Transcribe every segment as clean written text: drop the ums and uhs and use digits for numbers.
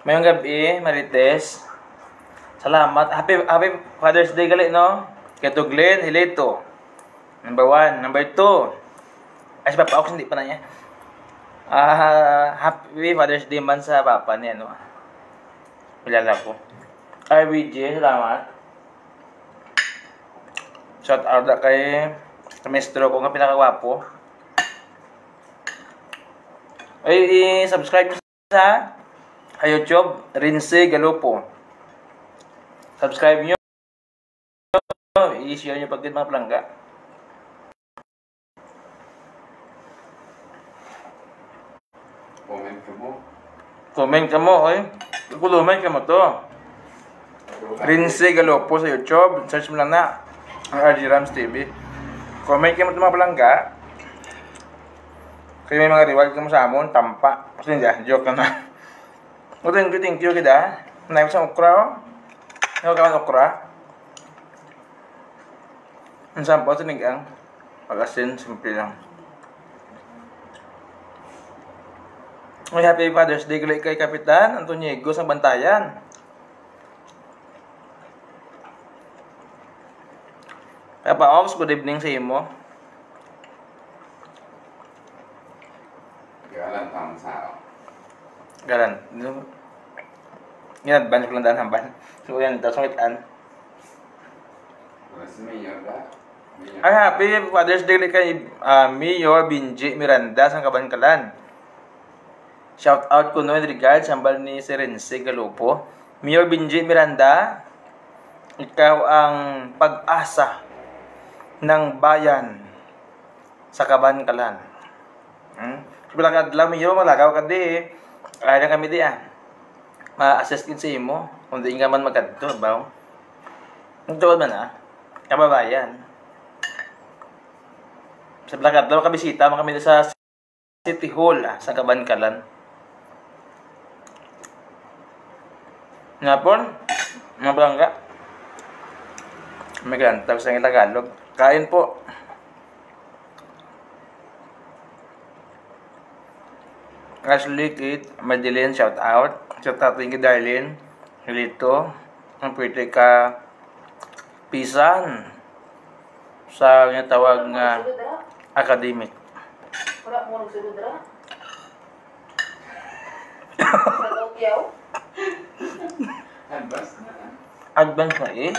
Mayong gabi, Marites. Salamat. Happy Father's Day gali, no? Kay Glenn Hilito. Number 1. Number 2. Ay, si Papa Ox, hindi pa na niya. Happy Father's Day man sa Papa niya, no? Kilala ko. RBJ, salamat. Shout out na kay Mestro ko nga pinakagwapo. Ay, subscribe sa YouTube, Rinse Galopo. Subscribe nyo. I-share nyo pag din mga palangga. Comment ka mo. Comment ka mo, oy. Comment ka mo to. Rinse Galopo sa YouTube. Search mo lang na. Ang RG Rams TV. Comment ka mo to mga palangga. Kaya may mga reward ka mo sa amon. Tampa. Kasi hindi, joke lang na. Thank you kita. Naim sa okra, oh. Ano ka man okra? Ang sampaw sa nigang. Pag-asin, simple lang. May Happy Father's Day kay Kapitan Antoniego sa Bantayan. Papa Ops, good evening sa imo. Galan tang sao. Galan. Yan, banyak lang daan hamban. So yan, tapos ngitan. Mas mayor ba? Ay, Happy Father's Day kay Mayor Binji Miranda sa Kabankalan. Shout out ko no in regards sambal ni Serense Galopo. Mayor Binji Miranda, ikaw ang pag-asa ng bayan sa Kabankalan. Bilang adlaw Mayor, malagaw ka di. Kaya kami di ma-assess kin sa imo. Kung di nga man magkadto, baw. Ang tuwad man kababayan. Sa bilang adlaw kabisita man kami sa City Hall sa Kabankalan. Ngapon, mga balangga. May kantag sa Tagalog. Kain po. Ashley, Kate, Madeline, shout out. Shout out kay Darlene, Hilito, ang pwede ka pisan sa nga tawag nga academic. Wala mo nagsulod ra. Sa Tokyo. Advance na. Advance na eh.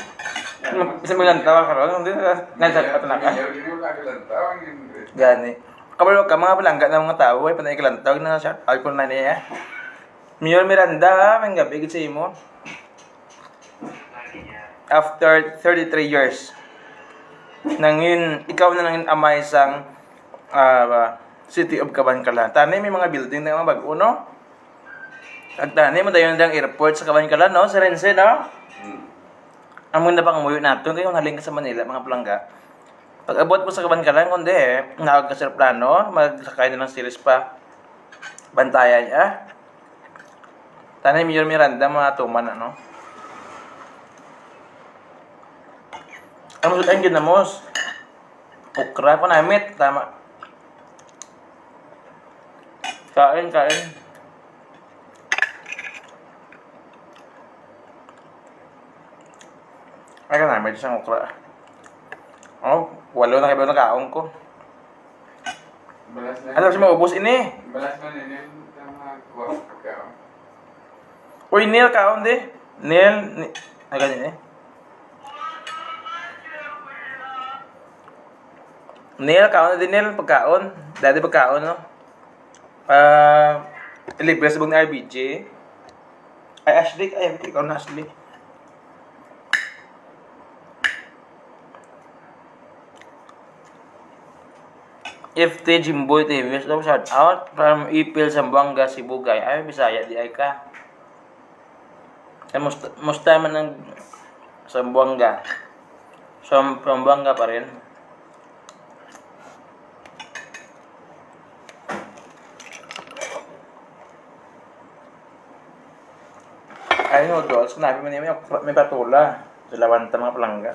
Isa mo lang tawag karon, hindi nasa patanaka. Mayor yun yung kagilan tawag yun. Gani. Kabalo ka mga palangga ng mga tao ay panay kalantawag na shout out ko na niya. Mayor Miranda, may gabi sa imo. After 33 years, nangin ikaw na nangin amay sang City of Kabankalan. Tanay may mga building na mga bag-o, no? At tanay mo dayon dang airport sa Kabankalan, no? Sa Rense, no? Amon na pang umuwi natin kayo haling ka sa Manila, mga palangga. Pag abot mo sa Kabankalan, kundi nawag ka sa plano, magsakay na ng series pa. Bantayan niya. Tanay Mayor Miranda, mga tuman, ano? Ang sudan ginamos. Okra pa namit, tama. Kain. Ay ka namin siyang okra. Oh, 8 na kayo na kaong ko. Balas na. Alam siya maubos ini. Balas na nila yung mga kuwak ka. Uy, Neil kaon di. Neil, ay ganyan eh. Neil kaon di Neil pagkaon. Dati pagkaon no. Libre sa bang RBJ. Ay Ashley, ay ikaw na Ashley. FT Jimboy TV, shout out from Ipil, Zamboanga, Sibugay. Ay, Bisaya, di ay ka. Ay, musta man ng Zamboanga. Zamboanga pa rin. Ay, no, doon. Sinabi mo niya, may patula. Sa lawanta mga palangga.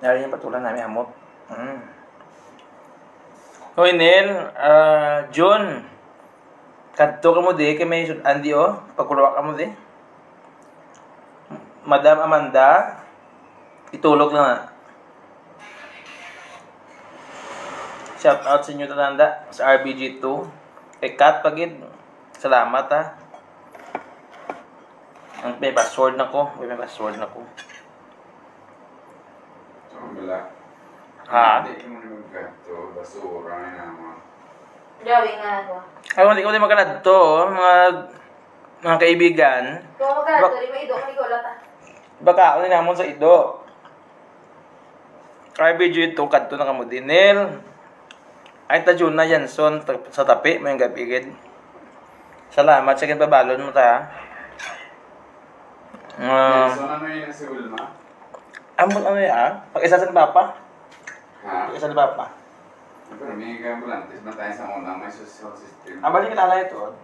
Nari yung patulan namin, amot. Hoy, Neil, John, Kadto ka mo di, kay may Andy oh. Pagkulawa ka mo di. Madam Amanda, itulog na nga. Shout out sa inyo tatanda sa RBG2. Kay Kat Pagid, salamat ha. May password na ko. May password na ko. So, wala. Ha? Hindi mo naman gato. Basura na naman. Drawing nga ako. Ay, hindi ko din magkalad to, oh, mga kaibigan. Kung magkakato, di may ido, kung ikaw lata. Baka ako ninamon sa ido. RBG2, kadto na kamo dinil. Ay, tajun na Janson sa tapi, may gapigid. Salamat sa pabalon mo ta. So, ano yun si Wilma? Ano ya? Pag-isa sa ni Papa? Ha? Pag-isa ni Papa? Pero may ambulantes na tayo sa una. May social system. Balik kita na ito.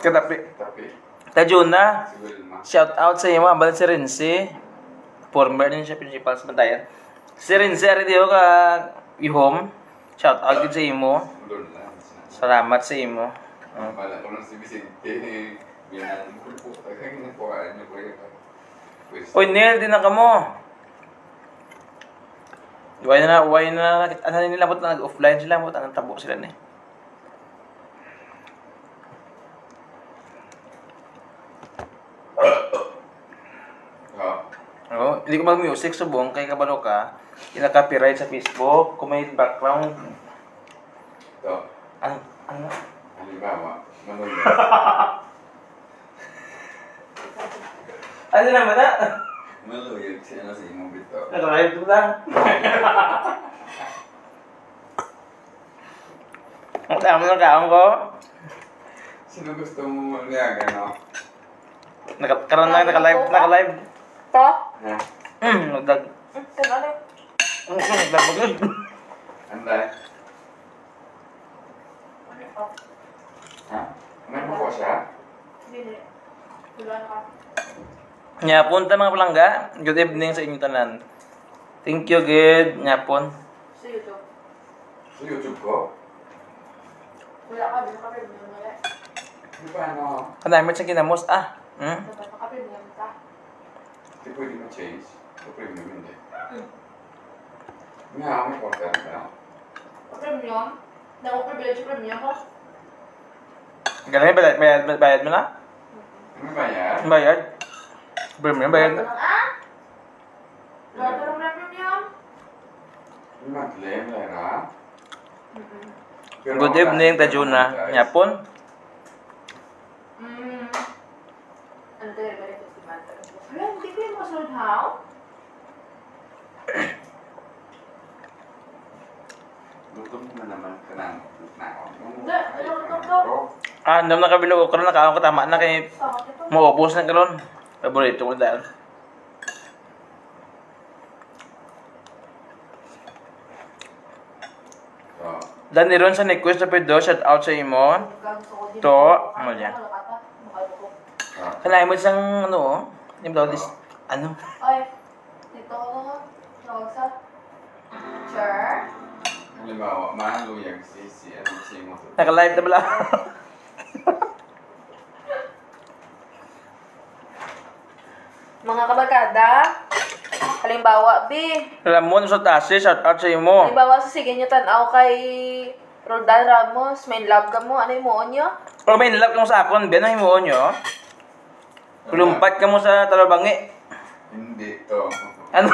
Katapi. Tapi. Tajun na. Si Wilma. Shout out sa iyo, balik si Renzi. Former din siya principal sa Bantayan. Si Renzi, ari ka i-home. Shout out din sa imo. Doon lang. Salamat sa imo. Wala ko lang si Vicente. Yan. Kaya ginakuhaan niyo po yun. Uy, Neil, din na ka mo. Why na, ano nila mo nag-offline sila mo, anong tabo sila na eh. Oh, hindi ko mag-music, subong, kay kabalo ka, ina-copyright sa Facebook, kung may background, Ito. ano, Halimbawa. Manulit. ano naman na? Malulit siya na sa imong bito. Nag-live ko lang. Ang dami ng kaon ko. Sino gusto mo maniaga, no? Karoon lang, naka-live. To? Ha? Nagdag. Kung ano? Nagdag mo good. Anday? Ano to? Ha? May buko siya? Hindi. Wala ka. Nyapon ta mga palangga. Good evening sa inyong tanan. Thank you, good. Nyapon. Sa YouTube. Sa YouTube ko? Wala ka, hindi ka premium wala. Di ba ano? Kadamit sa kinamos. Dapat maka-premium ka. Di pwede ma-change? O premium hindi? Nga, may order ka. Premium? Nako-privilege premium ko? Ganun, bayad mo na? Ano ba yan? Bayad. Premium, bayad na. Lahat ka ng premium? Yung monthly, Lera? Pero Good evening, Tajuna. Nyapon. Ano tayo ba rin festival? Wala, hindi ko yung masunod how? Lutom na naman ka ng nakaw. Hindi, lutom to. Andam na kabilog ko na kaon ko tama na kay Sama kita. maubos na karon. Paborito ko dahil. Dani ron sa request na pedo, shout out sa imo. To, ano yan? Kalahin mo isang ano, yung this, ano? Ay, dito ako tawag sa teacher. Halimbawa, mahaluyag si mo. Naka-live na pala. Mga kabarkada, halimbawa, B. Ramon sa tasi, shout out sa imo. Halimbawa, sige nyo tanaw kay Roldan Ramos, may love ka mo, ano yung muon nyo? Pero may nilap ka mo sa akon, Ben, ang imo nyo. Kulumpat ka mo sa Talabangi. Hindi to. Ano?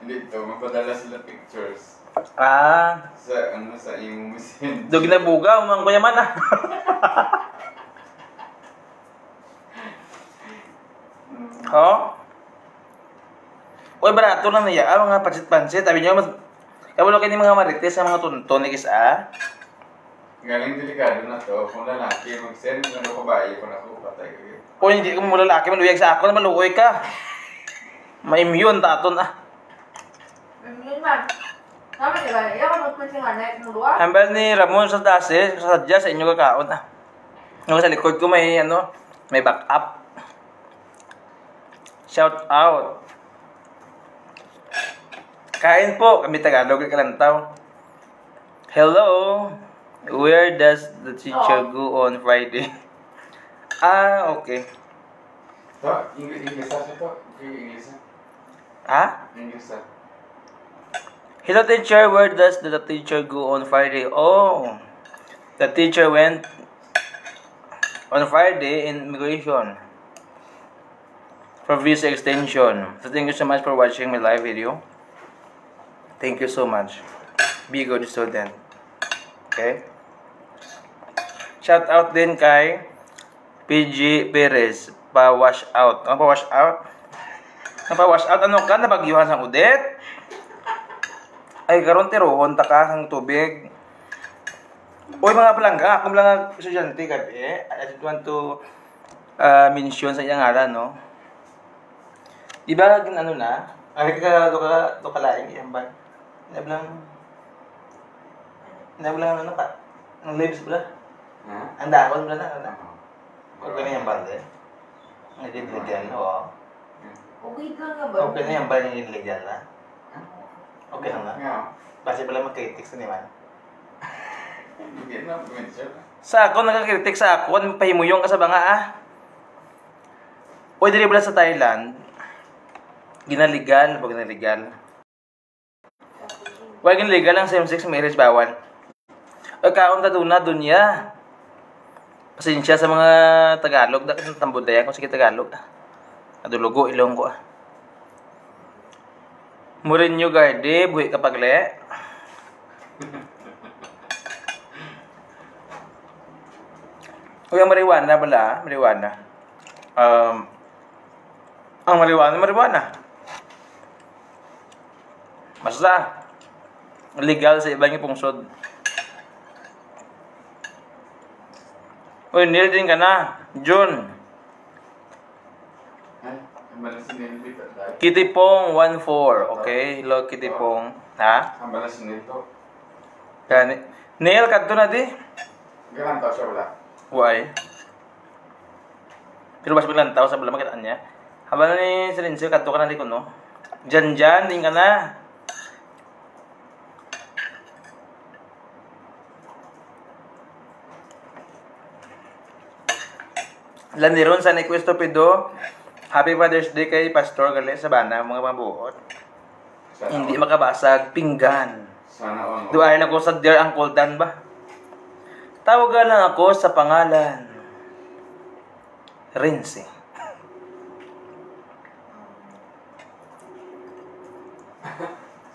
Hindi to. Magpadala sila pictures. Sa iyong messenger. Dog na buga, umang kuyaman ah. Oh? Uy, barato lang niya. Mga pansit-pansit. Sabi nyo, kabalo kayo ni mga marites sa mga tunton ni Kisa. Galing delikado na to. Kung lalaki, mag-send ng ano babae, kung ako patay kayo. Uy, hindi ko mo lalaki, maluyag sa ako na maluoy ka. May-immune taton ah. Yun man. Naman diba? Iyan ka magpunsin nga na yung luwa. Hambal ni Ramon sa tasi, sadya sa inyo kakaon ah. Yung sa likod ko may ano, may backup. Shout out. Kain po, kami Tagalog, Kalantaw. Hello. Where does the teacher go on Friday? Okay. To, English ito. English. Ha? English. Hello teacher, where does the teacher go on Friday? Oh, the teacher went on Friday in immigration for visa extension. So thank you so much for watching my live video. Thank you so much. Be good student. Okay? Shout out din kay PG Perez. Pa-wash out. Ano pa-wash out? Napa-wash out? Ano ka? Nabagyuhan sa udet? Ay, karon tirohon ta ka ng tubig. Uy, mga palangga. Ako lang estudyante gabi. I just want to mention sa iyang ngalan, no? Diba, ano na? Ay, do ka laing iyang ba? Nablang ano ka? Ang lips pala? Ang dahon pala na. Okay na yung balde? Ang dinligyan, oo. Okay lang nga ba? Okay na yung balde yung dinligyan na? Okay na na? Yeah. Kasi pala mag-critics na naman. Hindi na, mention. Sa ako, nagkakritik sa ako, pahimuyong ka sa banga Uy, dili pala sa Thailand, ginaligal, ba ginaligal? Wag ginaligal ang same-sex marriage, bawal. Ay, kaon ta doon na, dunya. Pasensya sa mga Tagalog, dahil ng tambudayan ko, sige Tagalog. Adulugo, ilong ko. Murinyo garde, buhi kapag le. Uy, ang marijuana pala, marijuana. Ang marijuana. Basta, legal sa ibang ipungsod. Uy, Neil din ka na. June. Ay, ang balas nito. Kitipong 14. Okay? Hello, Kitipong. Ha? Ang balas nito. Gani. Neil, kadto na di. Ganang tao siya wala. Why? Pero mas bilang tao sa bala makitaan niya. Habang ni Silencio, kadto ka na di ko, no? Diyan, din ka na. Landiron sa Nico Estupido. Happy Father's Day kay Pastor Gali sa bana, mga mabuot. Hindi makabasag, pinggan. Sana on. Duay na ko sa Dear Uncle Dan ba? Tawagan lang ako sa pangalan Rinse.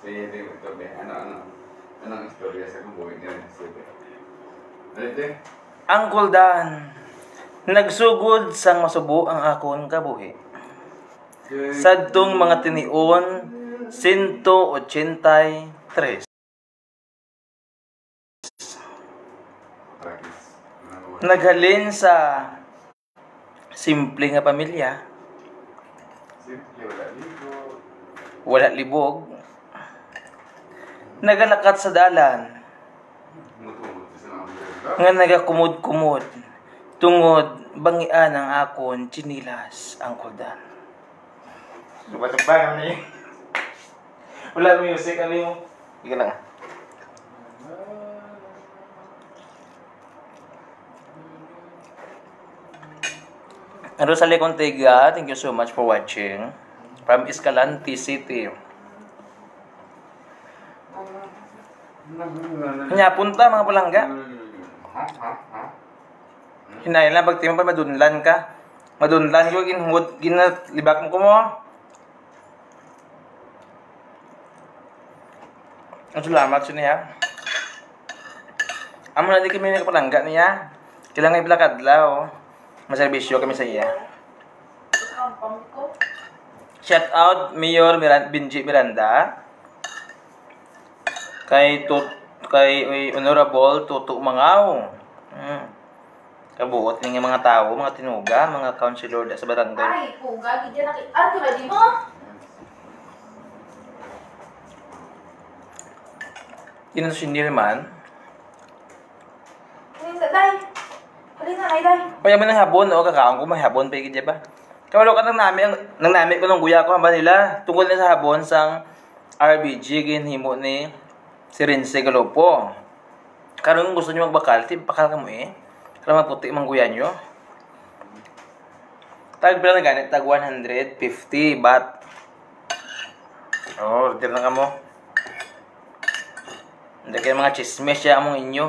Sige, ito be. Anong istorya sa kung buhay niya? Sige. Dito. Uncle Dan, nagsugod sang masubo ang akon kabuhi. Sadtong mga tinion, 183. Naghalin sa simple nga pamilya, Simple, wala ligo. wala libog, nagalakat sa dalan, Mutumot sa mga nga nagakumod-kumod, tungod bangian ang akon chinilas ang kuldan. Batang na yun. Wala music, ano yung... Ika lang. Ano sa Contiga, thank you so much for watching. From Escalante City. Kanya punta mga palangga. Hinay lang, pag timang pa madunlan ka. Madunlan ko, ginalibak mo ko mo. Ang salamat siya niya. Amo na di kami nakapalangga niya. Kailangan iplakadlaw. Maserbisyo kami sa iya. Shout out Mayor Benji Miranda. Kay Honorable Tutu Mangaw. Kabuot ng mga tao, mga tinuga, mga councilor sa barangay. Ay, puga, gidya na arte ba di mo? Yun si Nilman. Ay, day. Halin na, day. Kaya mo ng habon, o kakaon ko, may habon pa ikidya ba? Kawalo ka nang nami ko ng guya ko, hamba nila, tungkol na sa habon sang RBG, ginhimo ni si Rinse Galopo. Karon kung gusto nyo magbakal, bakal ka mo eh. Kaya maputi mangguyan nyo. Tag pala na ganit, tag 150 baht. Oh, order na ka mo. Hindi kayo mga chismes siya among inyo.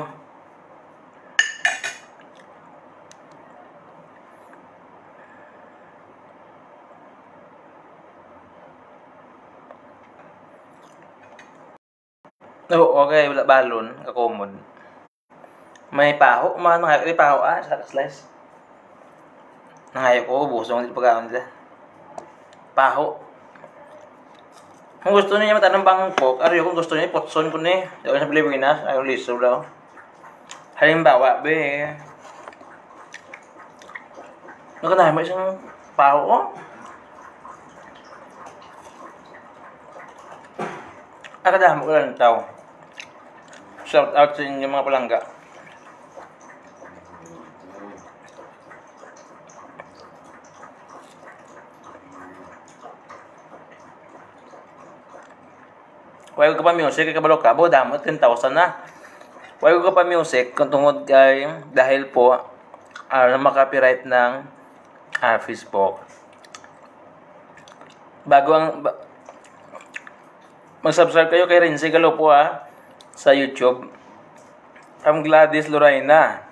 Oo, okay, wala balon, kakomod. May paho, mga nangayok, paho sa slice. Nangayok ko, busong dito pagkaon nila. Paho. Kung gusto niya matanong bang pork, kung gusto niya, potson ko ni. Dawin sa Pilipinas, ayaw liso daw. Halimbawa, be. Nakanahin mo isang paho, oh. Akadahan mo ko lang tao. Shout out sa inyo mga palangga. Why ko pa music kay kabalo ka? Bo damo 10,000 na. Why ko pa music kung tungod kay dahil po maka-copyright ng Facebook. Bago ang mag-subscribe kayo kay Renzi Galopo sa YouTube. From Gladys Lorena.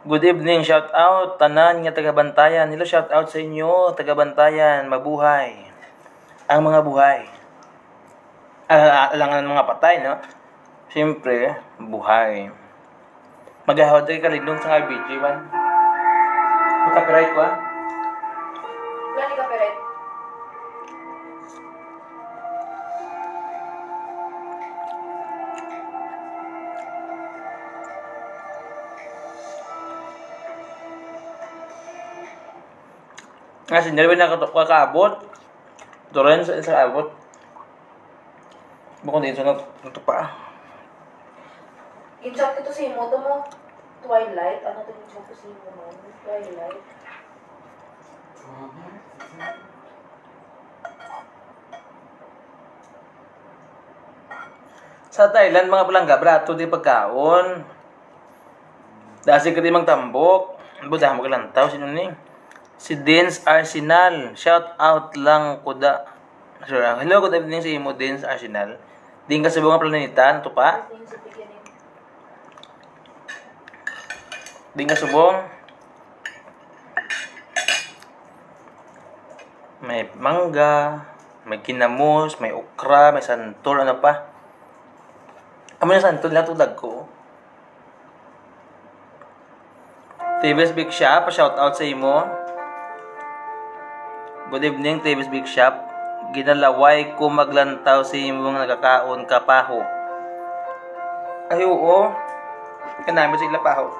Good evening, shout out tanan nga taga-Bantayan. Hello, shout out sa inyo, taga-Bantayan, mabuhay. Ang mga buhay. Alangan ng mga patay, no? Siyempre, buhay. Maghahawad kayo kalidong sa RBG, man. Mag-copyright ko, Wala ni copyright. Nga, sinilawin na kakaabot. Doon sa abot. Bukod dito na pa. In-shop ito sa imo, mo. Twilight. Ano ito in-shop sa imo nun? Twilight. Sa Thailand, mga palangga, brato di pagkaon. Dasi ka di magtambok. Budahan mo ka lang tao. Sino ni? Si Dins Arsenal. Shout out lang kuda. Hello, good evening sa imo, Dins Arsenal. Din ka sa bunga planeta. Ito pa? Ito sa beginning. Din ka subong. May mangga. May kinamos. May okra. May santol. Ano pa? Amo yung santol. Latulad ko. TVS Big Shop. Shout out sa imo. Good evening, TVS Big Shop. Ginalaway ko maglantaw sa imong nagkakaon kapaho. Ay, oo. Kanami sila paho.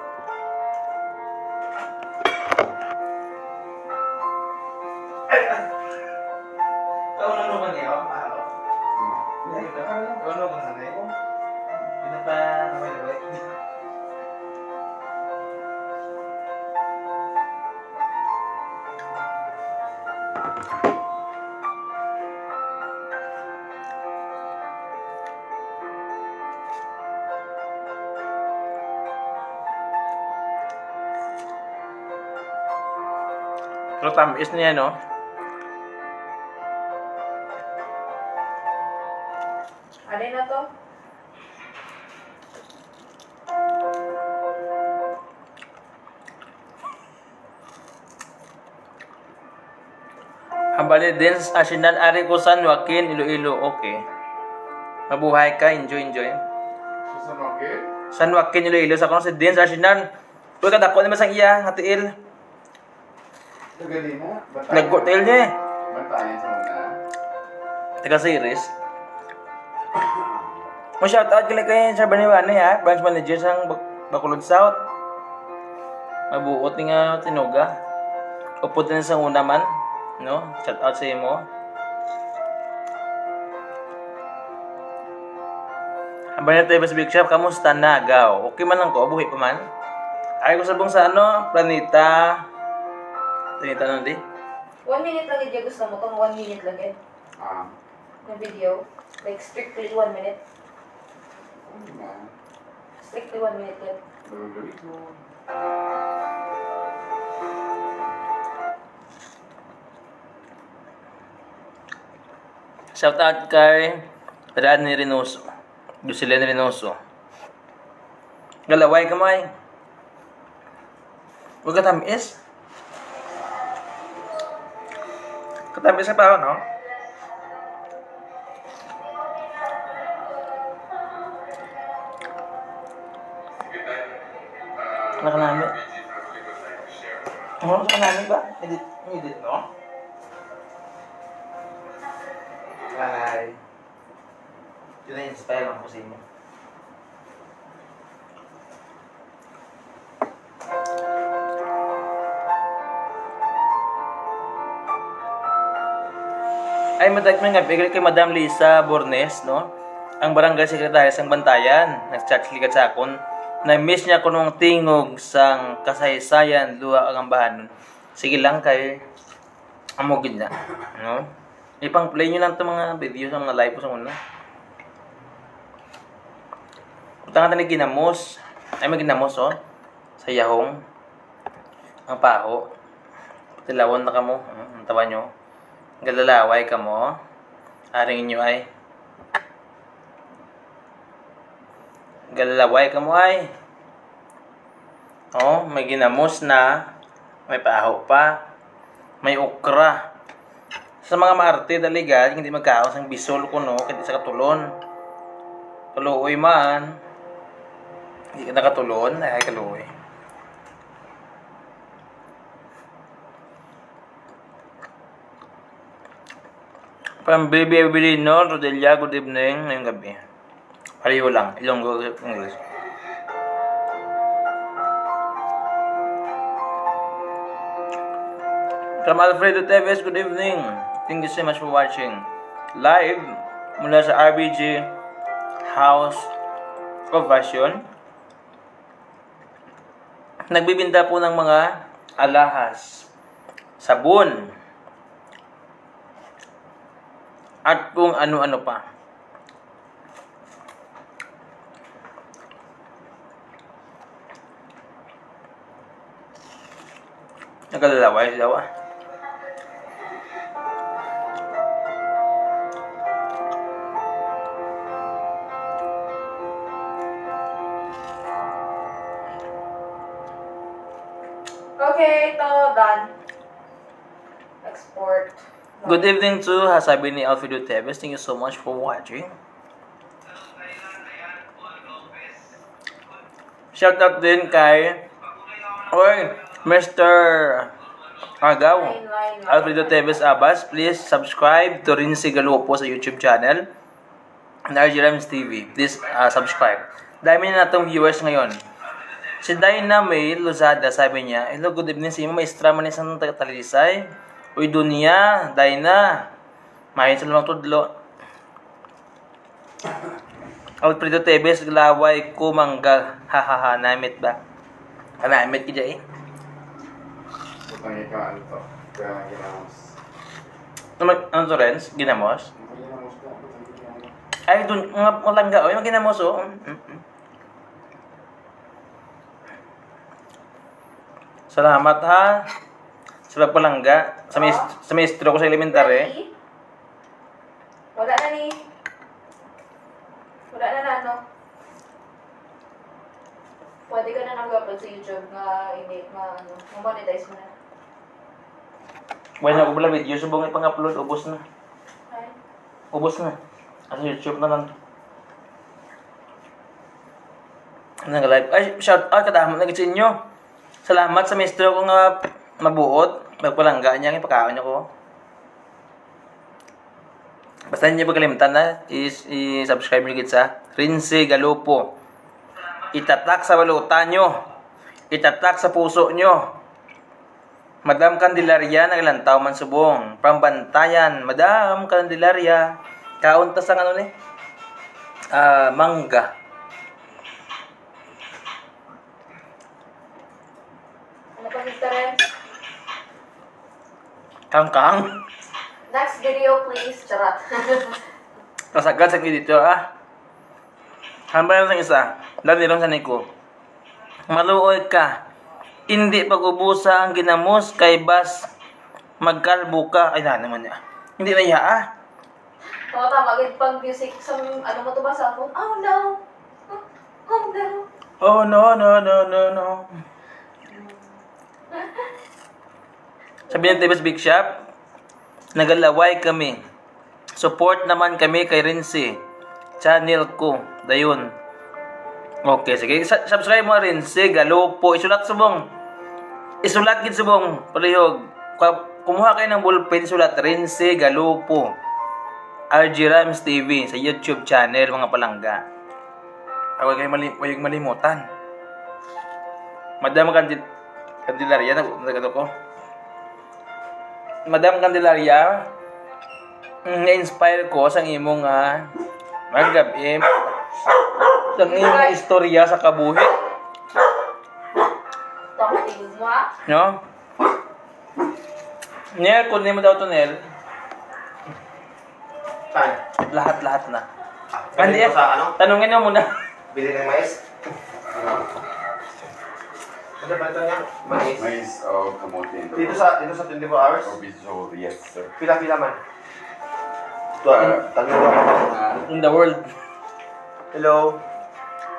Kau ano ba niya? Paho? Kau ano ba sanay ko? Pinapa, naway-naway. Pero tamis niya, no? Ano na to? Hambali din sa Arsenal, Ari ko San Joaquin, Iloilo, okay. Mabuhay ka, enjoy. Sa market? San Joaquin, Iloilo, sa kono si Din sa Arsenal. Uy, kadako naman sang iya, hatiil. Tagali na? Nag-hotel niya eh. Bantayan sa muna. Taga series. Mo shout out kay sa Baniwani branch manager sang Bacolod South. Mabuot ni nga tinuga. Upod na sa una man, no? Shout out sa imo. Abang na tayo sa Big Shop, kamusta na, gaw? Okay man lang ko, buhay pa man. Ay ko sabong sa Planeta. Planeta nun di? 1 minute lang yung gusto mo. Kung 1 minute lang yun. Na video. Like strictly 1 minute. Ano na? Basta Strictly 1 minute yan. Gawin mo. Shout out kay Radney Reynoso. Jocelyn Reynoso. Galaway kamay. Huwag katamis. Katamis sa pa, no? Nakanami. Ano sa kanami ba? Edit, no? Ay. Yun na-inspire ako sa inyo. Ay, madagman nga, bigay kay Madam Lisa Bornes, no? Ang barangay sekretary sang Bantayan, nag-chat ligat sa akon. Na-miss niya ko nung tingog sang kasaysayan, luwa ang ambahan. Sige lang kay amogin na, no? Ipang-play nyo lang itong mga video sa mga live ko sa una. Punta nga tayo ginamos. Ay, may ginamos, oh. Sa yahong. Ang paho. Tilawon na ka mo. Ang tawa nyo. Galalaway ka mo. Aring inyo ay. Galalaway ka mo ay. Oh, may ginamos na. May paho pa. May okra. Sa mga maarte daligan, hindi magkaos ang bisol ko, no? Kasi sa katulon. Kaluoy man. Hindi ka nakatulon. Ay, kaluoy. From Baby Evelino, Rodelia, good evening. Ngayong gabi. Pareho lang. Ilonggo English. From Alfredo Teves, good evening. Thank you so much for watching. Live mula sa RBG House of Fashion. Nagbibinta po ng mga alahas, sabon, at kung ano-ano pa. Nagkalalaway daw ah. Okay, ito, done. Export. Good evening to sabi ni Alfredo Teves. Thank you so much for watching. Shout out din kay Mr. Agaw. Alfredo Teves Abbas. Please subscribe to Rinse Galupo sa YouTube channel. And RG Rams TV. Please subscribe. Dami na natong viewers ngayon. Si Dina May Lozada, sabi niya, hello, good evening sa inyo. Maestra man isang Talisay. Uy, dunia, Dina. Mahin sa lumang tudlo. Alfredo Teves, glaway ko mangga. Hahaha, namit ba? Namit ka dyan eh. Putang ikaw, ano to? Kaya ginamos. Ano to, Renz? Ginamos? Ginamos ka, putang ginamos. Ay, dun, mga malangga. Uy, ginamos, oh. Salamat ha. Sa pagpalangga. Sa maestro ko sa elementary. Ready? Wala na ni. Wala na ano. Pwede ka na nag-upload sa YouTube na hindi monetize mo na. Bueno, ako pala video. Subong ipang-upload. Ubus na. Okay. Ubus na. Sa YouTube na lang. Nag-live. Ay, shout out. Kadamot na kitsin nyo. Salamat sa maestro ko nga mabuot. Magpalangga niya. Ipakaon niyo ko. Basta niyo pagkalimtan na. I-subscribe niyo sa Rinse Galupo. Itatak sa balutan nyo. Itatak sa puso nyo. Madam Candelaria, naglantaw man subong. From Bantayan, Madam Candelaria. Kaunta sa ano ni? Mangga. Ano pa, Mr. Renz? Kangkang. Next video, please. Charot. Kasagad sa dito ah. Hambay lang sa isa. Dati ron sa niko. Maluoy ka. Hindi pag-ubusa ang ginamos kay bas magkalbo ka. Ay na naman niya. Hindi na iya ah. Oo, tama. Pag music sa, ano mo to ba sa phone? Oh no! Oh no! Oh no no no no no. Sabi ng TVS Big Shop, nagalaway kami. Support naman kami kay Rinse. Channel ko. Dayon. Okay, sige. Subscribe mo Rinse. Galupo. Isulat subong. Isulat gid subong. Palihog. Kumuha kayo ng ballpen. Isulat Rinse. Galupo. RG Rams TV. Sa YouTube channel, mga palangga. Huwag kayong malimutan. Madam Candelaria. Nagano ko. Madam Candelaria, na-inspire ko sa imong magabi sa imong istorya sa kabuhi. Takitin mo ah. No? Nel, kunin mo daw to, Nel. Saan? Lahat-lahat na. Bilhin ko sa ano? Tanungin mo muna. Bili ng mais? Ano ba ito niya? Mais. Mais o kamote. Dito sa 24 hours? O biso, yes sir. Pila-pila man. Ito, tanong ako. In the world. Hello?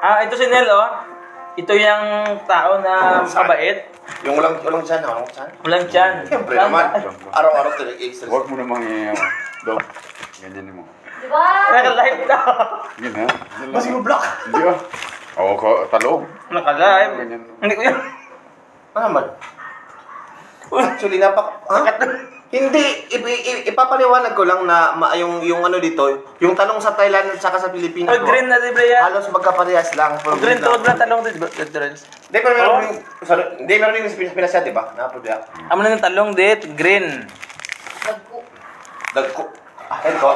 Ito si Nel, oh. Ito yung tao na mabait. Yung walang tiyan, walang tiyan? Walang tiyan. Siyempre naman. Araw-araw ito nag-exercise. Huwag mo namang dog. Ganyan mo. Di ba? Naka-live na. Ganyan ha? Mas block. Hindi ah. Oo, talong. Naka-live. Ganyan. Hindi ko yun. Ano naman? Actually, hindi, ipapaliwanag ko lang na yung ano dito, yung tanong sa Thailand at saka sa Pilipinas Oh, green na diba yan? halos magkaparehas lang. Green to na talong din. Difference. Hindi, pero meron yung, hindi, meron yung sa Pinas yan, di ba? Napudya. Amo na ng talong dit, green. Nagko. Dagko. Akin ko.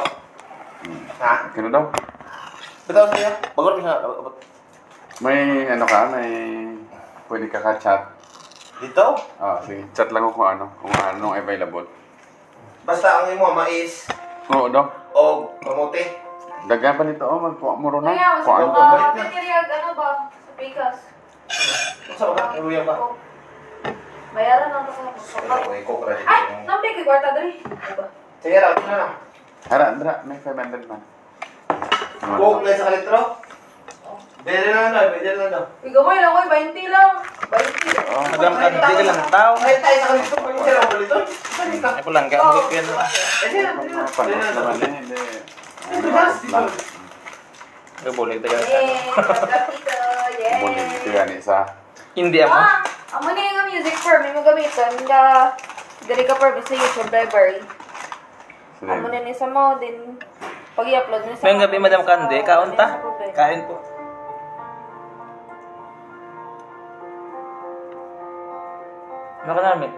Ha? Kano daw? Bitaw siya. Bagor mo siya. May ano ka, may pwede ka ka-chat. Dito? Sige. Chat lang ako kung anong available. Basta ang imo, mais, Oo daw. o kamote. Dagan pa nito, magkuha mo ron Kaya, na. mas Kuhaan ko. ka. Piniriyag, ano ba? Sa Pikas. Sa baka, iruya pa. Bayaran lang sa Ay, kokra dito. Ay, nambay kay kwarta dali. Diba? Sige, raw, ito na lang. Hara, may 500 man. Coke na sa kalitro. Bili na lang, bili na lang. Igamay lang, 20 lang. 20. Oh, Madam Kandi ka lang tao. Ay, tayo sa kalitro. Pwede siya lang ulit. Ay ko lang, kaya mo kaya na. Panos naman eh. Hindi. Ito gas, dito. Ay bulig tayo. Yay! Kapito! Bulig Yay! ito yan isa. Hindi ako. Amo na yung music firm. May magamitan. Dari ka firm sa YouTube library. Amo na ni sa mo din. Pag i-upload mo sa May gabi Madam Kandi, kaon ta. Kain po. Nakanami.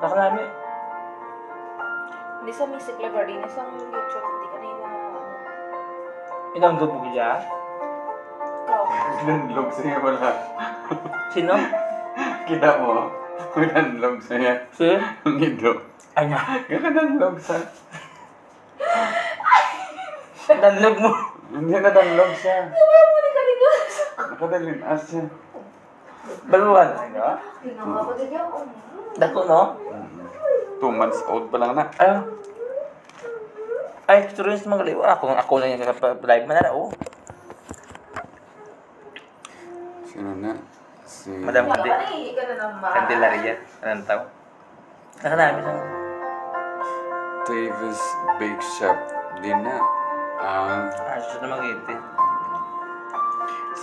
Nakanami. Hindi sa music library. Hindi sa YouTube. Hindi ka na yung Inangdod mo kaya? ikaw. Nanlog siya wala. Sino? Kita mo. Nanlog siya. Si? Ang ido. Ay nga. Nanlog sa. Nanlog mo. Hindi na nanlog siya. Wala mo na kaligas. Nakadalinas siya. Baluan. Ay nga. Tingnan mo ako din yan. Dako no? 2 months old pa lang na. Ay, experience mga liwa. Ako lang yung live man na. Oh. Sino na? Si Madam Kandi. Hindi ka na naman. Candelaria. Anong tao? Nakanami sa Davis Bake Shop. Di na. Asus na mag-iiti.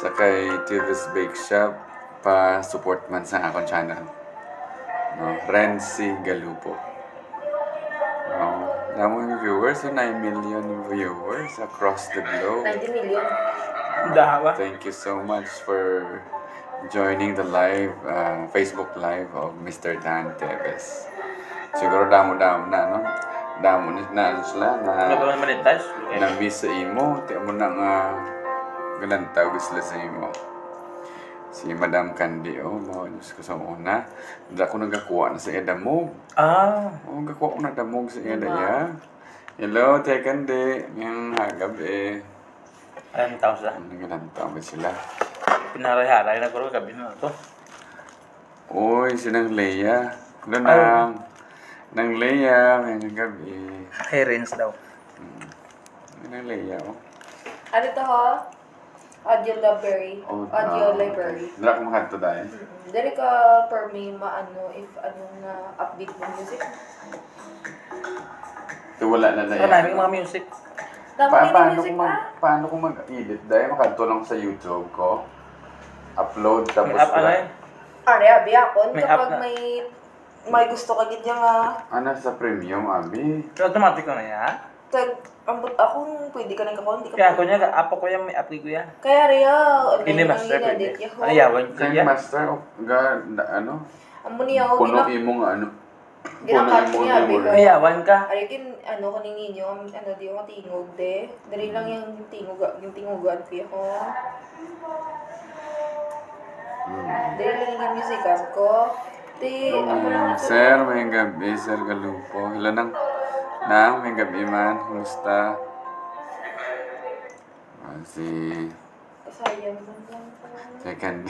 Sa kay Davis Bake Shop, pa-support man sa akong channel. No, Renzi Galupo. Daming viewers, 9 million viewers across the globe. 90 million. Dawa. Thank you so much for joining the live, Facebook live of Mr. Dan Teves. Siguro damo-damo na, no? Damo na sila Ano ba na naman monetize? na-miss sa imo. Tiyan mo na nga galantawag sila sa imo. Si Madam Kandi, Diyos ko sa una. Hindi ako nagakuha na sa iya damog. Nagakuha ko na damog sa iya daya. Hello, Tia Kandi. Ngayong hagab Alam tao sila. Nagalanta ba sila? Pinaray-haray na ko gabi na to. Uy, sinang Leia. Doon nang Leia, may gabi. Parents daw. Nang Leia, oh. Ano to ho? Audio library. Audio library. Dala ko makanto dahil. Dari ka per may maano if anong na upbeat mo music. Ito wala na Saka namin mga music. Paano ko mag-edit dahil makanto lang sa YouTube ko. Upload tapos May app ano yun? Are, abi ako. May app Kapag na. may gusto ka gid nga Ano sa premium, abi? So, automatic ko na yan. ambot ako, pwede ka nang kakon, di ka Kaya ako niya, app ko yan, may app ko yan. Kaya Rhea, Hindi master pwede. Ano yawan ko Kaya yan? master, ano? Amo niya, Puno imong ano? ginakat niya, memory. May yawan ka. Arikin, ano, kaning ninyo, ano, di ako tingog, de. Dari lang yung tingugan ko ako. Dari lang yung musican ko. Di, ako lang ito. Sir, may gabi, Sir Galupo. Hello may gabi man. Kumusta? Si Sayang lang. Second.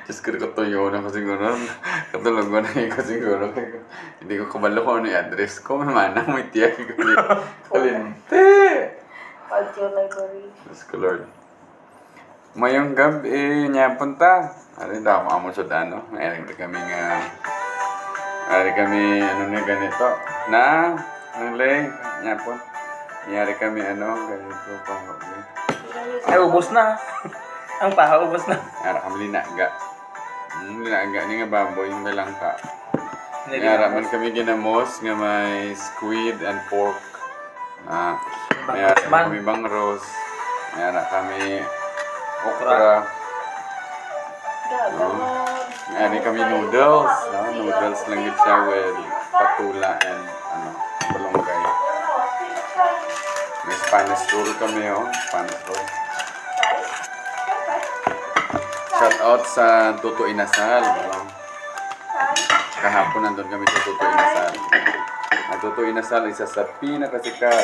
Just ko tuyo na ko siguro. Katulog ko na ko siguro. Hindi ko kabalo ko ano yung address ko. Manang may tiyak ko. Kalinte! Audio library. Diyos ko Lord. Mayong gabi niya punta. Ano daw mo amo sa ano? Mayroon kami nga. Ari kami ano na ganito. Nanglay niya po. Mayroon kami ano ganito pa. Ay, ubos na. Ang paha, ubos na. Ara kami linaga. Linaga ni nga baboy yung belangka. Mayroon man kami ginamos nga may squid and pork. Mayroon kami bangros. Mayroon kami okra. Mayroon kami noodles. No? Noodles lang yun siya with patula and balonggay. May Spanish roll kami, Spanish roll. Shout out sa Tuto Inasal. Kahapon nandun kami sa Tuto Inasal. Ang Tuto Inasal, isa sa pinakasikat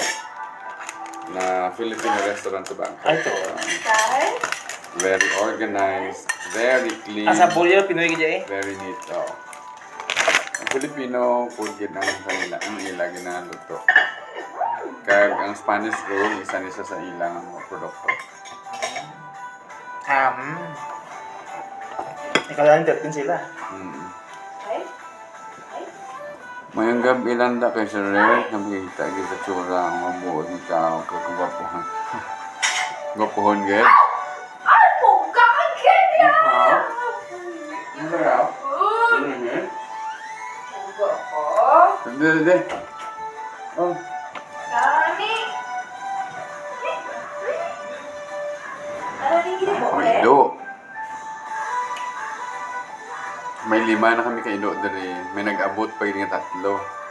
na Filipino restaurant sa Bangkok. Ay, ito. Very organized, very clean, Sa Bulyo, Pinoy ka dyan eh. very neat. Ang Filipino, food yun ang kanila, ang ila ginaluto. Kaya ang Spanish roll, isa sa ilang produkto. Ikaw lang, 13 sila. Mayang gabi landa kay Sir Red, nakikita kita tsura ang mabuod ni tao kagwapuhan. Gwapuhan gaya. Ay, pugaan kanya! Ano kaya? Puga ko. Hindi. Oh. Kani! Ano rin gini mo, eh? Ido. May 5 na kami kay Ido dari. May nag-abot pa yun nga 3.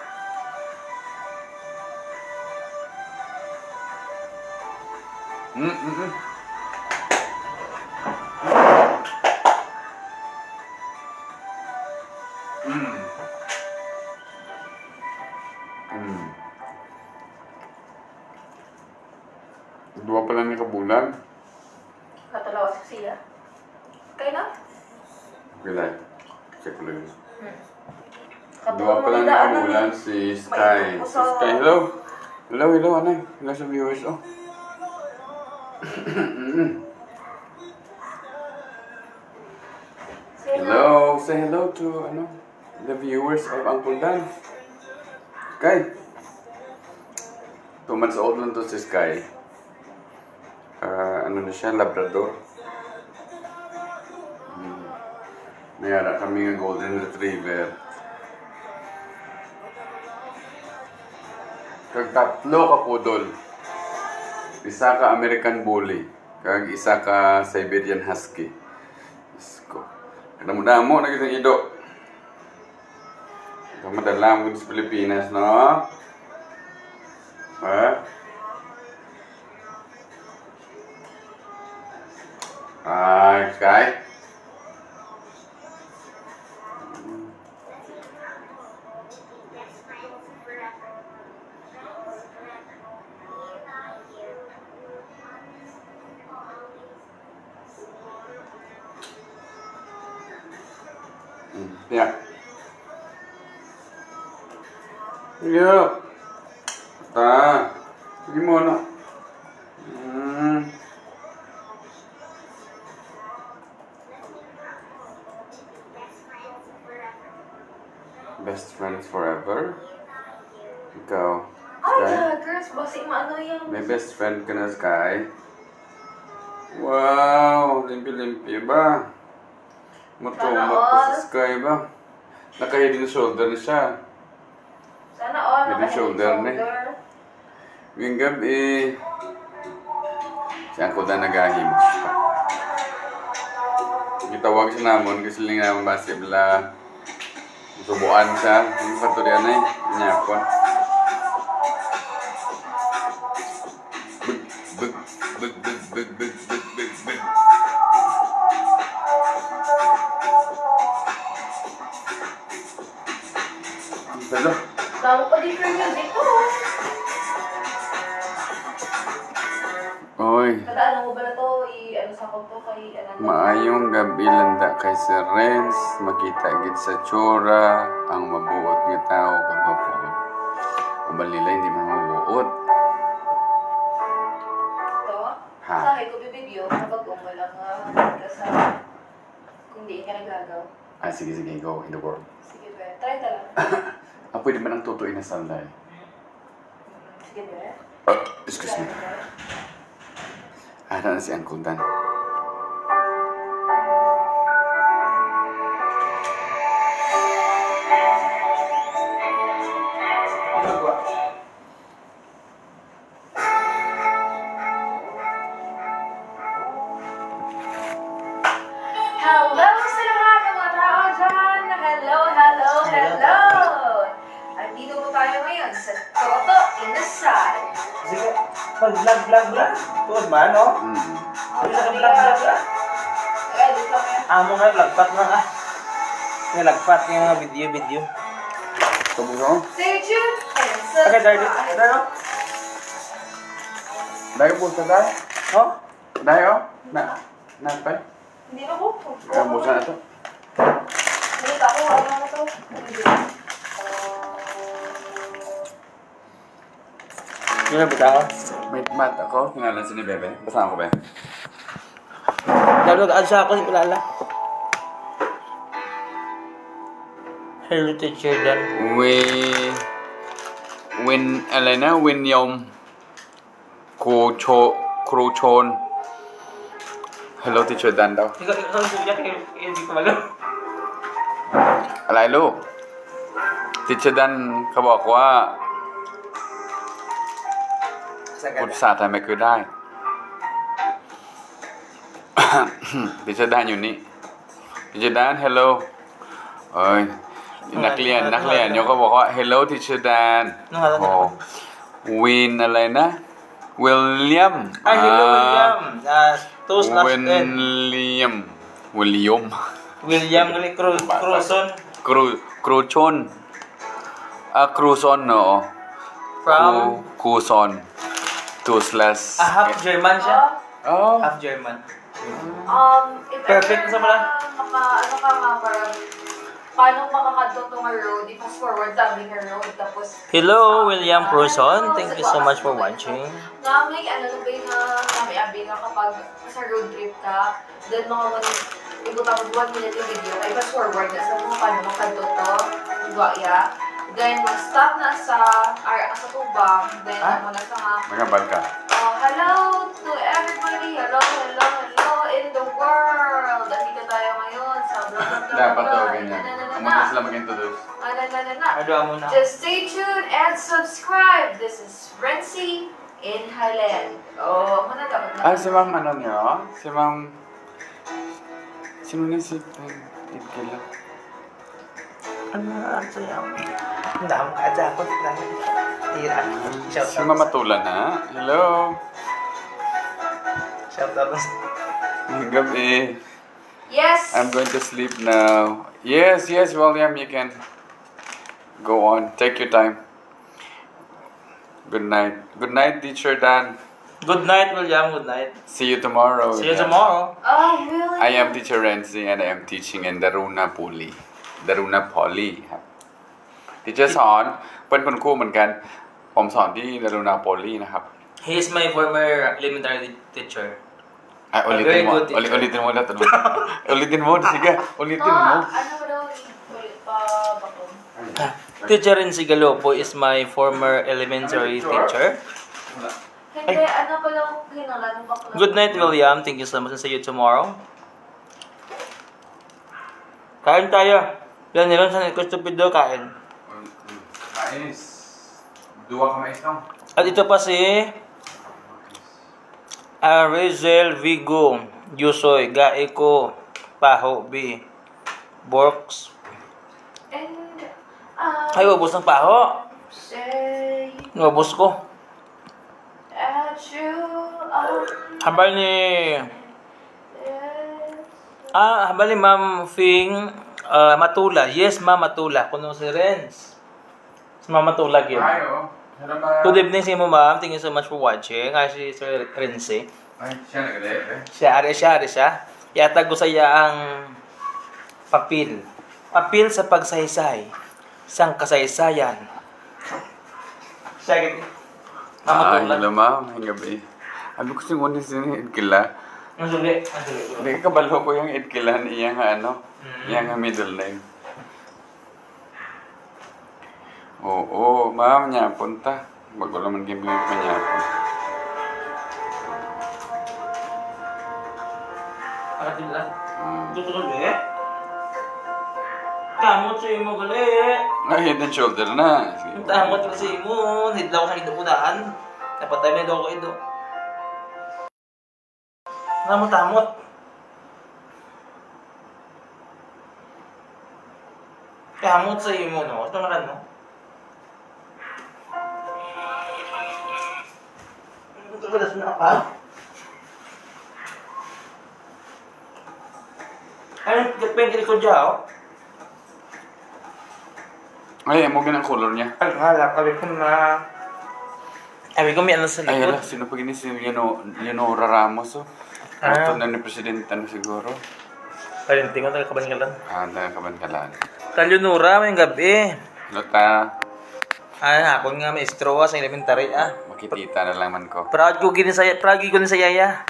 Dua pa lang ni kabulan. Katalawa sa siya. Kaya na? Wala. Check ko lang. Katulad Dua pa lang ni daan na kabulan ni. si Sky. Si Sky, hello. Hello, anay. Hello sa viewers, Hello. Say hello to, the viewers of Uncle Dan. Sky. 2 months old lang to si Sky. Ano na siya, Labrador. Mayara kami ng Golden Retriever. Kag 3 ka pudol. Isa ka American Bully. Kag isa ka Siberian Husky. Isko. Kadamo-damo na kitang Ido. Madala mo sa Pilipinas, no? Ha? Ay, Sky. Yeah. Yeah. Ta. Sige mo na. Best friends forever? Ikaw, Sky? girls, bossing maano yan. May best friend ka na, Sky? Wow! Limpi-limpi ba? Matumak pa si Sky ba? Naka-hidden shoulder na siya. Sana all, Hidden shoulder na eh. Ngayong gabi, siya ko na nagahimos pa. Gitawag siya namon kasi lang naman basibla. Subuan siya. Yung paturian na eh. Nyapon. Bug. Hello? Damo pa din for music ko. Oy. Kada ano mo ba na to? Ano sa ko to kay ano? Maayong gabi landa kay Sir Renz. Makita gid sa tsura ang mabuot nga tao kagapon. Ubalila hindi man mabuot. To? Ha? Sa akin ko bibidyo kapag wala nga sa kung di ka nagagaw. Ah, sige, go in the world. Sige ba? Try ta lang. Ah, pwede ba nang tutuin na sanday? Sige ba? Excuse me. Ada na si Uncle Dan. Hello sa lahat ng mga tao dyan! Hello! Andito po tayo ngayon sa Toto Inasal. Sige, pag-vlog lang. Tuwad ba, no? Hindi na ka-vlog lang. Edit lang yan. Amo nga, lagpat na ka. Nga, lagpat yung mga video. Kamusta? Stay tuned and Okay, Dardy. subscribe. Ano? Dayo po sa dayo? Oh? Dayo? Napay? Hindi na ko. Kamusta na to? Hindi ako. Ano na to? Yun na, bitaw. May mat ako. Hingalan si ni Bebe. Basta ako, Bebe. Lalo ka sa ako, ilala. Hello, teacher Dan. Win Yom Kruchon. Hello, Teacher Dan daw. Ikaw suya, hindi ko malo. Alaylo. Teacher Danเขาบอกว่าพูดภาษาไทยไม่เคยได้ Teacher Dan อยู่นี่ Teacher Dan hello เอ้ยนักเรียนเนี่ยเขาบอกว่า hello Teacher Dan โอ้วินอะไรนะ William Hello, William. Toast last William William Cruzon. Cruchon Cruzon no From Cruzon 2/ half German siya. Oh Half German. If Perfect ever sa pala. ano ka nga, parang paano makakadto nga road, i-fast forward tabi nga road, tapos Hello, William Cruzon. Thank you so much for watching. nga may ano ba yung may abi nga kapag sa road trip ka, then mga ibig tapos 1 minute yung video, ay fast forward na sa mga paano makadto to, ya. Then mag-stop na sa tubang, then mo na sa nga Magabal ka hello to everybody, hello in the world. Dito tayo ngayon sa vlog. dapat daw ganyan muna sila mag-introduce Ano? Just stay tuned and subscribe. This is Renzi in Highland. Oh, muna dapat na. si ma'am ano niyo si ma'am sino ni si Itkila Ano sa'yo? Ang dami ka dyan. Tira. si Ma'am Matula na hello Shout out. gabi Yes. I'm going to sleep now. Yes, William, you can go on. Take your time. Good night. Good night, Teacher Dan. Good night, William. Good night. See you tomorrow. See you William. tomorrow. Oh, really? I am Teacher Renzi and I am teaching in Daruna Puli. ดารุณพอลลี่ครับทีเชอร์สอนเป็นคุณครูเหมือนกันผมสอนที่ดารุณพอลลี่นะครับ He is my former elementary teacher. Ulitin mo. Very good teacher. Ulitin mo lahat. Ulitin mo. Sige. Ulitin mo. Ano ba daw ulit pa bakom? Teacher Renzi Galopo is my former elementary teacher. Hindi, ano pa daw hinalan mo bakla? Good night, William. Thank you so much. See you tomorrow. Kain tayo. Yan nila sa stupido kain. Mais. Dua ka mais lang. At ito pa si Rizel Vigo, Yusoy, Gaeko, Paho B, Borks. And, Ay, ubos ng paho. say Ubos ko. that you are Hambal ni... hambal ni Ma'am Fing Matula. Yes, Ma'am Matula. Kuno si Renz. Si Ma'am Matula, yun. Ayo. Good evening sa mo, ma'am. Thank you so much for watching. Si Sir Renzi. Ay, siya nagade. Siya. Yatag ko sa iya ang papel. Papel sa pagsaysay. Sang kasaysayan. Siya, Ma'am Matula. Hello, ma'am. Ang gabi. Ano ko singon din sini Edkila? Ang suli. Hindi ka kabalo ko yung Edkila niya nga ano. Niya nga middle name. Oo, ma'am, niya punta. Bago naman game yung kanyapon. Atin lang. Gusto ko gali. Kamot sa imo gali. Ay, head and shoulder na. Sige. Kamot ka sa imo. Hidlaw ko sa ido-udaan. Napatay na daw ko ido. Namot-amot. Kamot sa imo, no? Ito nga no? Ito ka na pa. Ano, pwede ko dyan, oh? Ay, mo ganang color niya. Ay, hala, sabi ko na... Sabi ko may ano sa Ay, hala, likod. sino pa si Leonora Ramos, oh. Auto na ni Presidente na siguro. Parinting ko, nagkabangalan. Nagkabantalan. Kalyonura, may gabi. Lota, Ako nga maestro sa elementary, makikita na lang man ko. Proud ko gini sa yaya.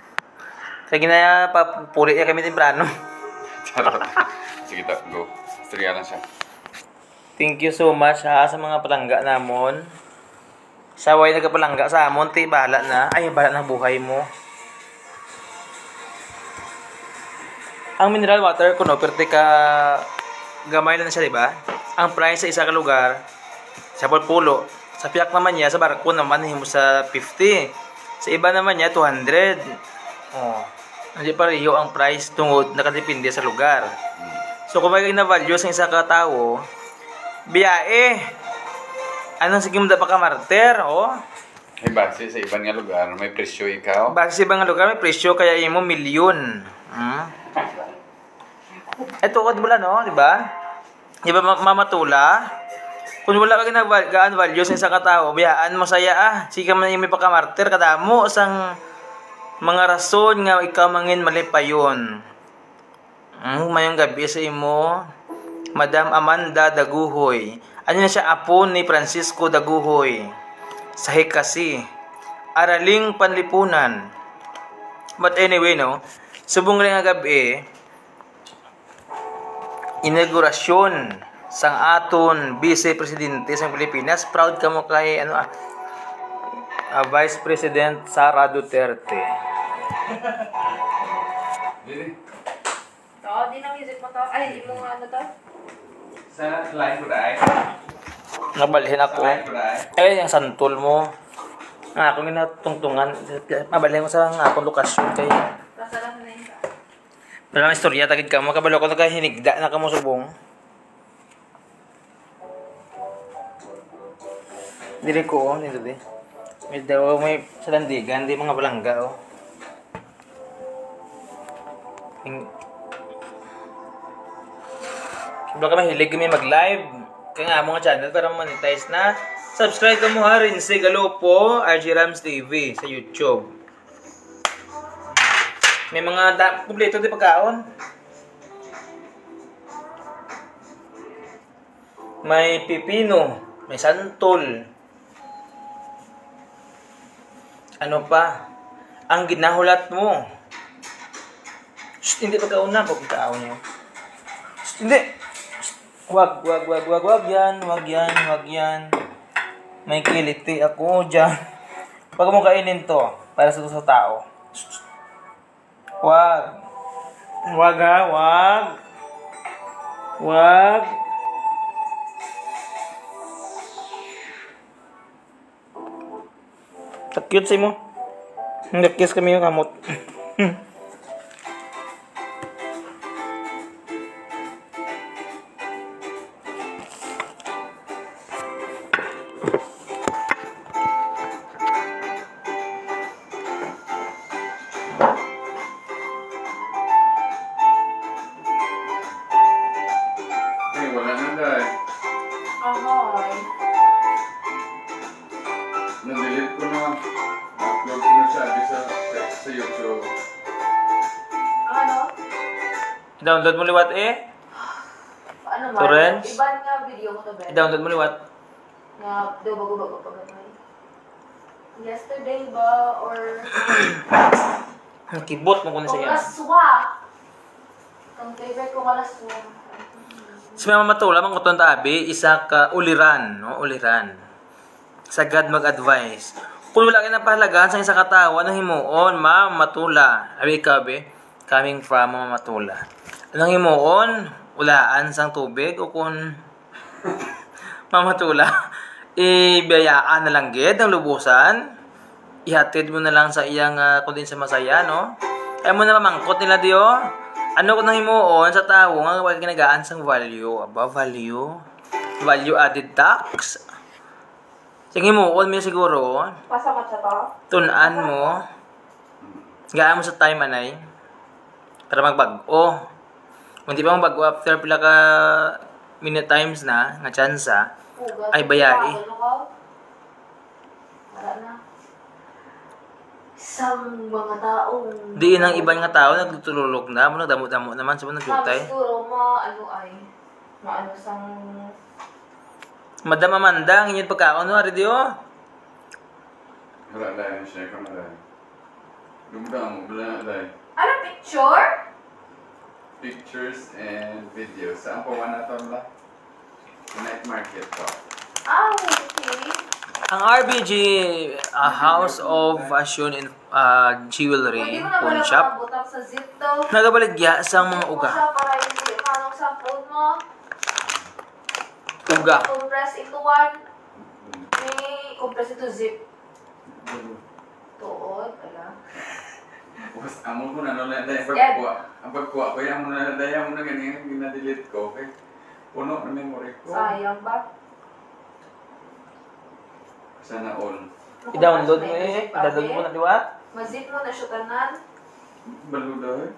Kaya ginaya, papuri kami temprano. Charot. Sige, go. Istorya lang siya. Thank you so much sa mga palangga namon. Sa way nagpalangga sa amon, bahala na. Ay, bahala na buhay mo. Ang mineral water kuno perti ka gamay lang na siya, di ba? Ang price sa isa ka lugar sa pulpulo. Sa piyak naman niya, sa barko naman himo sa 50. Sa iba naman niya 200. Oh. Hindi pareho ang price tungod nakadepende sa lugar. So kung may na-value sa isa ka tao, biyae. Anong sige mo dapat ka marter, oh? Ay, base sa ibang nga lugar, may presyo ikaw. Base sa ibang lugar, may presyo, kaya imo milyon. Ito, wala, no? Di ba? Di ba, mamatula? Kung wala ka gaan value sa isang katao, biyaan mo saya, Sige man yung may pagkamartir, kadamo sang mga rason nga ikaw mangin malipayon. Mayong gabi sa imo, Madam Amanda Daguhoy. Ano na siya, apo ni Francisco Daguhoy. Sahi kasi. Araling panlipunan. But anyway, no? Subong rin nga gabi, inaugurasyon sang aton Vice Presidente sa Pilipinas. Proud ka mo kay Vice President Sara Duterte. Di na music mo to. Ay, yung ano to? Sa line ko dahil. Nabalhin ako. Yung santol mo. Akong ginatungtungan. Mabalhin mo sa akong lokasyon kay. Nasa lang na yun. Pero ang istorya, tagid ka mo. Kabalo ko nagkahinigda na ka mo subong. Dili ko, nito di. May salandigan, di mga balangga, oh. Kung ka mahilig kami mag-live, kaya nga mga channel para monetize na. Subscribe ka mo ha rin si Galopo, RG Rams TV sa YouTube. May mga kumpleto di pagkaon. may pipino, may santol. Ano pa? Ang ginahulat mo. Shh, hindi pagkauna. Huwag ikaawin niyo. Shh, hindi. Wag yan. May kiliti ako dyan. Pag mo kainin to, para sa tao. Shh. Wag ha, wag. Cute sa'yo mo. Nag-kiss kami yung kamot. Ay, wala na dahil. Ahoy. Na-delete ko na. Na-upload ko na siya sa YouTube. Ano? I-download mo liwat eh. Ano man? Torrents? Iba nga video ko to, Ben. I-download mo liwat. Nga, bago pa gamay. Yesterday ba, or... Ang kibot mo kung sa iya. Kalaswa! Ang favorite ko kalaswa. Si Mama Matula, mga kutuan tabi, isa ka uliran, no? Uliran. Sagad mag-advise. Kung wala ka ng pahalagaan sa isang katawan, ang himuon, Mama Matula. Abi ikaw, be? Coming from Mama Matula. Anong himuon? Ulaan sang tubig o kung Mama Matula, ibiyayaan na lang gid ang lubusan. Ihatid mo na lang sa iyang kung din sa masaya, no? Ay mo na mamangkot nila diyo. Ano ko nang himuon sa tao nga wag ginagaan sang value. Aba, value? Value added tax. Sige himuon mo siguro. Pasamat siya to? Tunan mo. Gaan mo sa time anay. Para magbago. Kung di pa magbago after pila ka minute times na, nga tsansa, ay bayai. Wala na. Isang mga taong... Di nang ibang nga tao nagtutulog na, mo nagdamo-damo naman sa mga naglutay. Siguro maano sang... Madam Amanda, ang inyong pagkaon, no? Aridio? Wala dahil siya ka malay. Gumdang, wala dahil. Ano picture? Pictures and videos. Saan po na ito ba? Night market po. Ah, okay. Ang RBG, a house of fashion and jewelry, Hindi mo na pawn pala shop, makabutang sa zip to. nagabaligya sa mga uga. Siya para hindi panong sa phone mo. Uga. Compress into one. May compress into zip. Tuod, wala. Tapos, amo ko na dahil Yan. pagkuha. Ang pagkuha ko, amo na dahil amo na ganyan, gina-delete ko. Okay? Puno na memory ko. Sayang ba? Sana all. I-download mo eh. I-download mo na, di ba? Mazip mo na siya tanan. Balo dahil.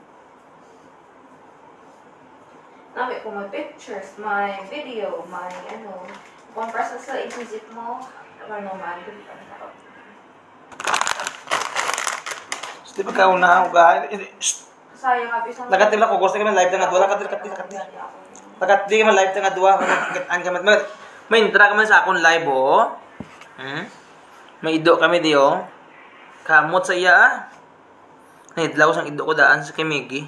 Nabi ko may pictures, may video, may ano. Compress na sa into-zip mo. Ano naman, Di ba ka una uga? sayang nga bisang... Lakat nila ko, gusto ka man live na nga duwa. Lakat di ka man live na nga duwa. May intra ka man sa akong live, oh. May ido kami di, oh. Kamot sa iya, ah. Nahidlaw sang ido ko daan sa Kimigi.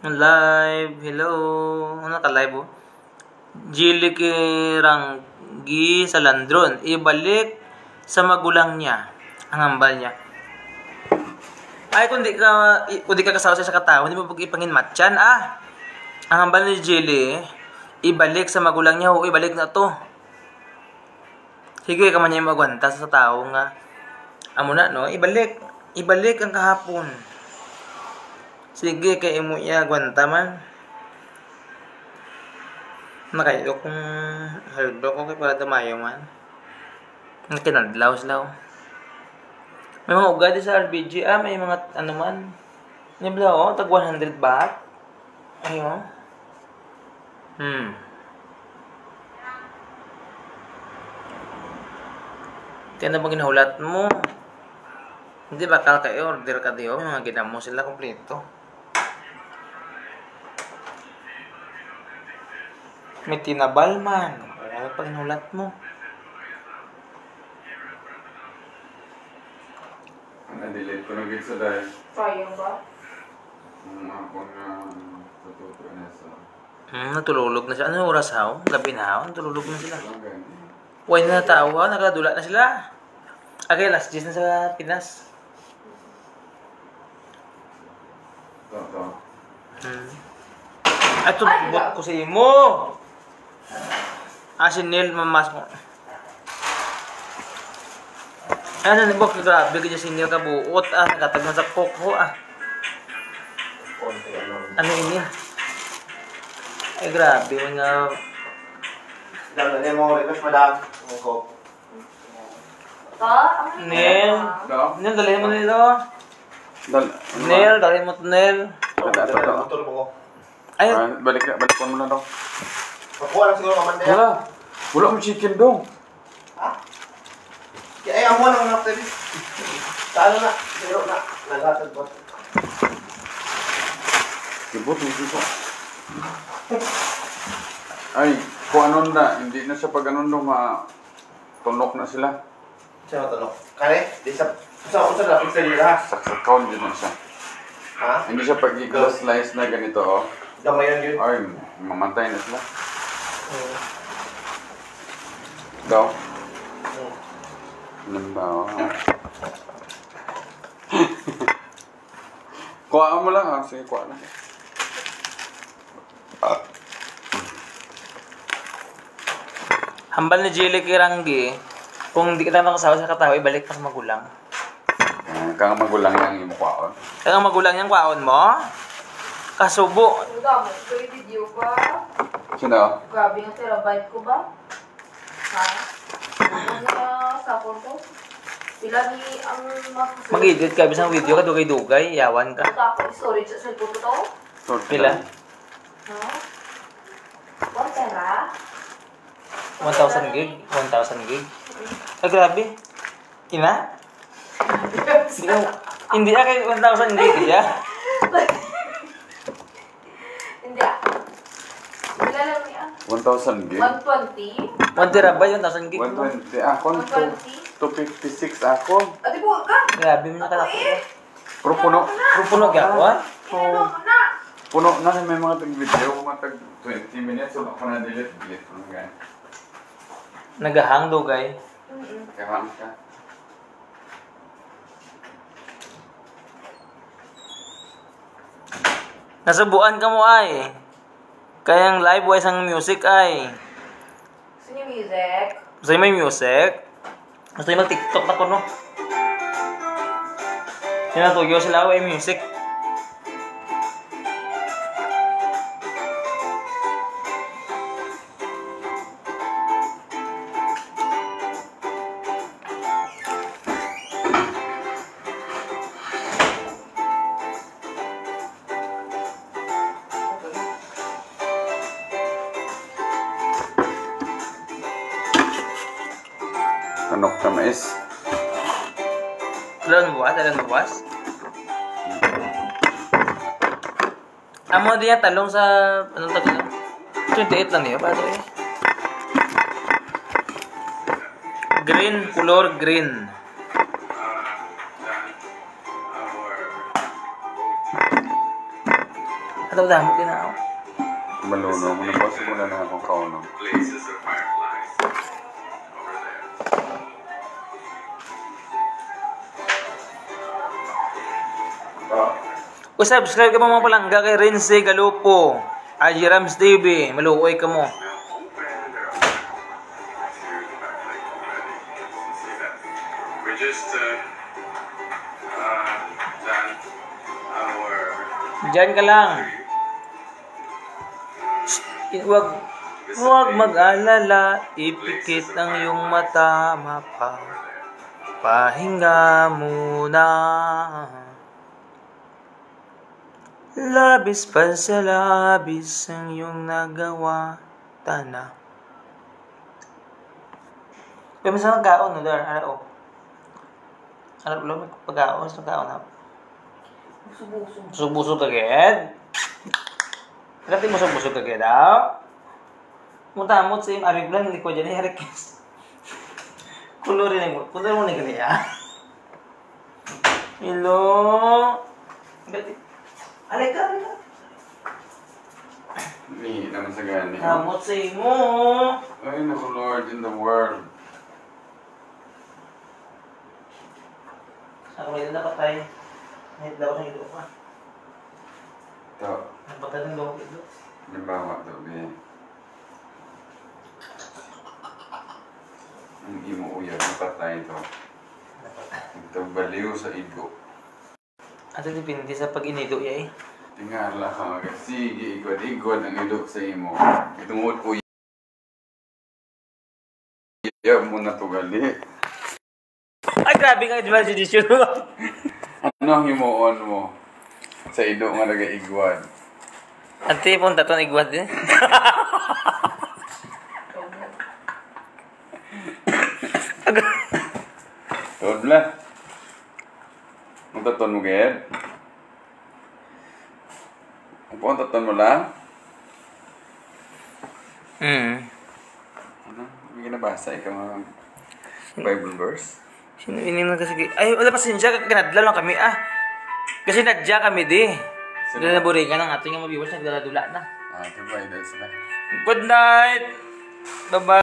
Live, hello. Ano ka live, oh? Jili Kiranggi sa Landron. Ibalik sa magulang niya. Ang hambal niya. Ay, kung di ka kasama sa katao, hindi mo pag-ipangin matchan, ah. Ang hambal ni Jili, ibalik sa magulang niya, o ibalik na to. Sige, kaman niya magwanta sa tao nga. Amo na, no? Ibalik ang kahapon. Sige, kay imo iya gwanta man. Nakailo kung haldo ko kay para damayo man. Nakinadlaw-slaw. May mga ugadi sa RBG, ah, may mga ano man. Nibla, oh, tag 100 baht. Ayun. Kaya na bang ginahulat mo? Hindi bakal kayo, order ka diyo, may mga ginamo sila kompleto. May tinabal man. Ano pag inulat mo? Na-delete ko na gito dahil. Sayang ba? Ako nga natuto na sa... Natululog na siya. Ano oras haw? Gabi na haw? Natululog na sila. Ang ganyan. Huwag na tao haw. Nakadula na sila. Okay, last 10 na sa Pinas. Ito. Ay, tubot ko sa imo. Si Neil, mamas mo. Ano, nabok, grabe ka dyan si Neil kabuot. Nakatag na sa koko, Konti, ano. Ano ini? Ay, grabe, mga... Dami na mo request, madam. Ang ko. Ang Neil. Ito. Neil, dalhin mo nito. Dal. Neil, dalhin mo to, Neil. Motor mo ko. Ay, Balik mo na daw. Makuha lang siguro kamanda yan. Wala mo chicken dong. Ay, amo lang na pwede. Sa ano na? Zero na. Naghatag po. Kibot, hindi ko. Ay, kung ano na, hindi na siya pag ano no, tunok na sila. Siya matanong. Kare? Di sa... Sa lapit sa nila ha? Saksakaw din na siya. Ha? Hindi siya pag i-slice na ganito, oh. Gamay yan yun. Ay, mamantay na sila. Daw. Ano ba, oh. Kuhaan mo lang, sige, kuhaan na. hambal ni Jelly kay Ranggi. Kung di kita nakasawa sa katawa, ibalik pa sa magulang. Kang magulang yung imo kuhaan. Kaya ang magulang niyang kwaon mo, kasubo. Ang dami ko yung video ba? Sino? Grabe yung terabyte ko ba? Ha? Ano na sapon ko? Sila ni ang Mag-edit ka, bisang video ka, dugay-dugay, yawan ka. Ito ako, storage sa cellphone ko to? Pila? Ha? 1 tera? 1,000 gig? 1,000 gig? Ay, grabe. Ina? Hindi kay 1,000 gig, ya? Hindi ah. Sila lang niya. 1,000 gig? 120? 1 terabyte, 1,000 gig. 120. Ako, 120? 256 ako. Ate po ka? Grabe mo nakalako. Pero puno. Puno gawon? Ano mo na? Puno na may mga tag-video, mga tag 20 minutes, so ako na-delete. Delete ko nga. Nagahang dugay. Kahang ka. Nasubuan ka mo ay. Kayang live wise ang music ay. Gusto niyo music? Gusto niyo may music? Gusto niyo mag-TikTok na ko, no? Sinatuyo sila ay music. Tanok ka mais. Alam mo buwas? Amo din yan talong sa anong tag 28 lang niyo para to eh. Green, color green. Ataw damo din ako. Maluno mo na po. Simula na akong kauno. O subscribe ka mo mga palangga kay Rense Galupo. IG Rams TV. Maluoy ka mo. We just done our Diyan ka lang. Huwag mag-alala. Ipikit ang iyong mata. Pahinga muna. Labis pa sa labis ang iyong nagawa. Tana. Kaya masang nagkaon, no, Dar? Ano, may pagkaon, masang nagkaon, ha? Busog-busog agad? Bakit mo busog agad, daw? Mutamot sa yung amig lang, hindi ko dyan i-request. Kulor mo na gani, ah. Hello? Alay ka. Hindi naman sa gani. Tamot sa imo. Ay, naku Lord in the world. Sa kamay na patay. Nahitlaw sa ito pa. Ito, Nagpatay ng loob ito. nabawa to, be. Ang imo uyag, napatay ito. Ito baliw sa igo. Ato dipindi sa pag-inido ya eh. Tingala ka agad. Sige, igod ang ido sa imo. Itungod uyag. Uyag mo na to gali. Ay, grabe nga imagination. Ano ang himuon mo? Sa ido nga nag-igwad. Ante pong taton igwad din. Tod la. Magtaton mo gayad. Ang taton mo lang? Ano? May ginabasa ikaw mga Bible verse? Sino ining kasi ay wala pa siya ganadla lang kami ah. Kasi nadya kami di. Sila na burigan ng ating mga viewers nagdala-dula na. Ah, goodbye, that's na. Good night. Bye-bye.